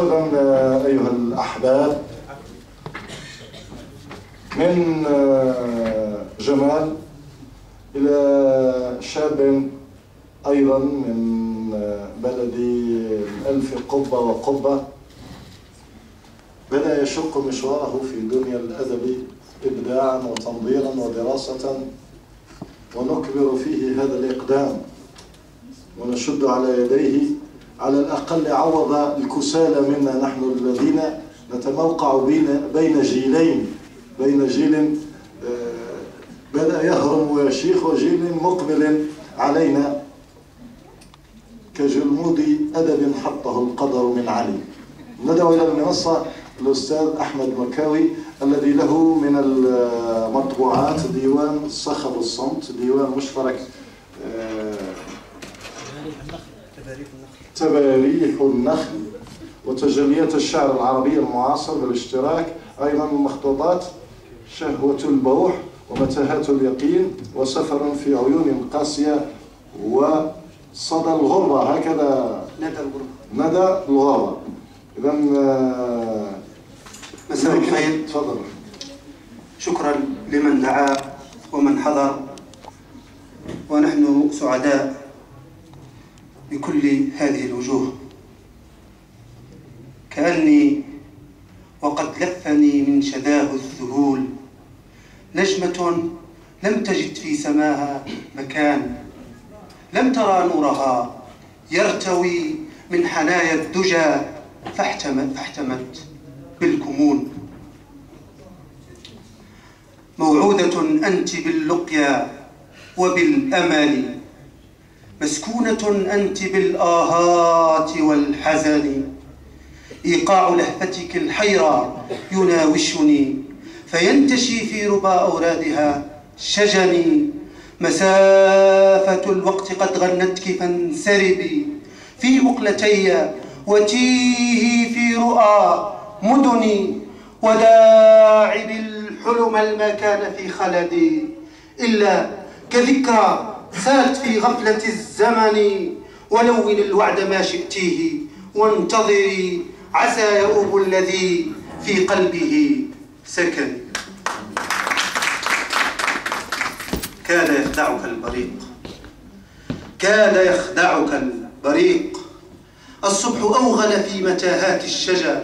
أيضا أيها الأحباب، من جمال إلى شاب أيضا من بلدي الألف قبة وقبة بدأ يشق مشواره في دنيا الأدب إبداعا وتنظيرا ودراسة، ونكبر فيه هذا الإقدام ونشد على يديه. على الأقل عوض الكسالى منا نحن الذين نتموقع بين جيلين، بين جيل بدأ يهرم ويشيخ وجيل مقبل علينا كجلمود أدب حطه القدر من علي. ندعو إلى المنصة الأستاذ أحمد مكاوي الذي له من المطبوعات ديوان صخب الصمت، ديوان مشترك تباريح النخل وتجليات الشعر العربي المعاصر بالاشتراك، أيضا مخطوطات شهوة البوح ومتاهات اليقين وسفر في عيون قاسية وصدى الغربة، هكذا ندى الغربة. إذا مساء الخير، تفضل. شكرا لمن دعا ومن حضر، ونحن سعداء بكل هذه الوجوه. كأني وقد لفني من شذاه الذهول نجمة لم تجد في سماها مكان، لم ترى نورها يرتوي من حنايا الدجى فاحتمت بالكمون. موعودة أنت باللقيا وبالأمل، مسكونة أنت بالآهات والحزن. إيقاع لهفتك الحيرى يناوشني فينتشي في ربا أورادها شجني. مسافة الوقت قد غنتك فانسربي في مقلتي وتيهي في رؤى مدني. وداعب الحلم المكان في خلدي إلا كذكرى سالت في غفلة الزمن. ولون الوعد ما شئتيه وانتظري عسى يؤوب الذي في قلبه سكن. كاد يخدعك البريق، كاد يخدعك البريق. الصبح أوغل في متاهات الشجر،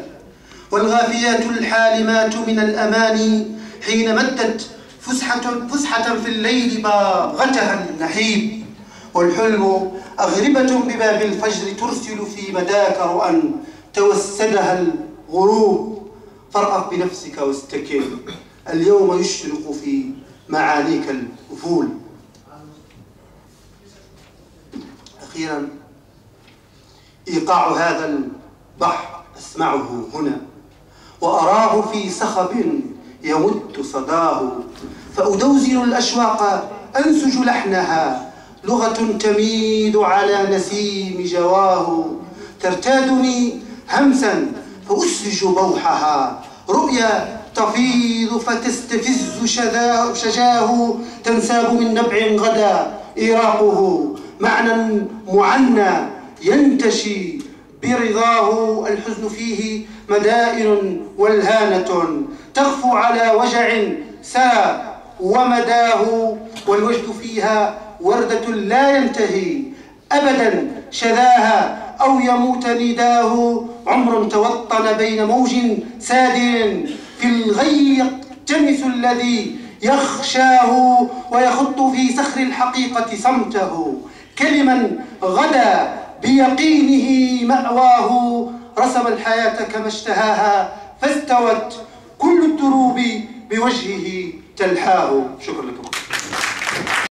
والغافيات الحالمات من الأماني حين مدت فسحة في الليل باغتها النحيب. والحلم أغربة بباب الفجر ترسل في مداك رؤى توسدها الغروب. فارأف بنفسك واستكن، اليوم يشرق في معانيك الأفول. أخيرا، إيقاع هذا البحر أسمعه هنا وأراه في صخب يمد صداه. فأدوزن الأشواق أنسج لحنها، لغة تميد على نسيم جواه. ترتادني همسا فأسرج بوحها، رؤيا تفيض فتستفز شجاه. تنساب من نبع غدا إيراقه، معنى معنى ينتشي برضاه. الحزن فيه مدائن والهانة تغفو على وجع سا ومداه. والوجد فيها وردة لا ينتهي أبدا شذاها أو يموت نداه. عمر توطن بين موج سادر، في الغي يقتمس الذي يخشاه. ويخط في صخر الحقيقة صمته، كلما غدا بيقينه مأواه. رسم الحياة كما اشتهاها فاستوت كل الدروب بوجهه تلحاه. شكرا لكم.